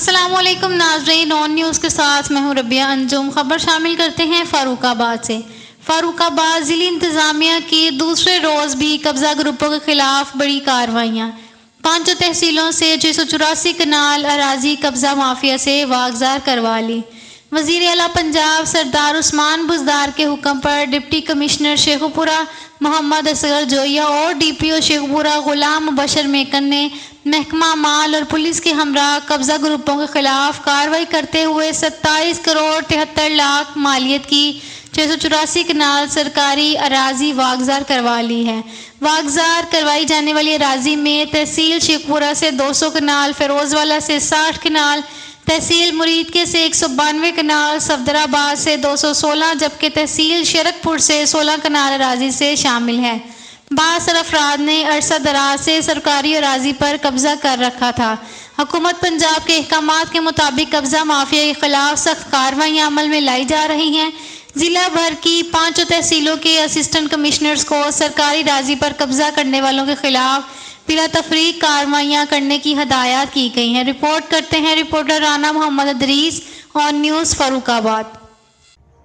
السلام علیکم ناظرین، آن نیوز کے ساتھ میں ہوں ربیہ انجم۔ خبر شامل کرتے ہیں فاروق آباد سے۔ فاروق آباد ضلع انتظامیہ کی دوسرے روز بھی قبضہ گروپوں کے خلاف بڑی کارروائیاں۔ 5 تحصیلوں سے 684 کنال اراضی قبضہ مافیا سے واگزار کروا لی۔ وزیر اعلیٰ پنجاب سردار عثمان بزدار کے حکم پر ڈپٹی کمشنر شیخوپورہ محمد اصغر جوئیہ اور ڈی پی او شیخوپورہ غلام مبشر میکن نے محکمہ مال اور پولیس کے ہمراہ قبضہ گروپوں کے خلاف کارروائی کرتے ہوئے 27 کروڑ 73 لاکھ مالیت کی 684 کنال سرکاری اراضی واگزار کروا لی ہے۔ واگزار کروائی جانے والی اراضی میں تحصیل شیخوپورہ سے 200 کنال، فیروز والا سے 60 کنال، تحصیل مریدکے سے 192 کنال، صفدرآباد سے 216 جبکہ تحصیل شرک پور سے 16 کنال اراضی سے شامل ہے۔ بااثر افراد نے عرصہ دراز سے سرکاری اراضی پر قبضہ کر رکھا تھا۔ حکومت پنجاب کے احکامات کے مطابق قبضہ مافیا کے خلاف سخت کارروائیاں عمل میں لائی جا رہی ہیں۔ ضلع بھر کی 5 تحصیلوں کے اسسٹنٹ کمشنرز کو سرکاری اراضی پر قبضہ کرنے والوں کے خلاف بلا تفریق کارروائیاں کرنے کی ہدایات کی گئی ہیں۔ رپورٹ کرتے ہیں رپورٹر رانا محمد ادریس، آن نیوز فاروق آباد۔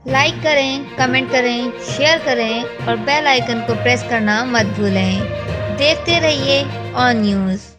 لائک کریں، کمنٹ کریں، شیئر کریں اور بیل آئیکن کو پریس کرنا مت بھولیں۔ دیکھتے رہیے آن نیوز۔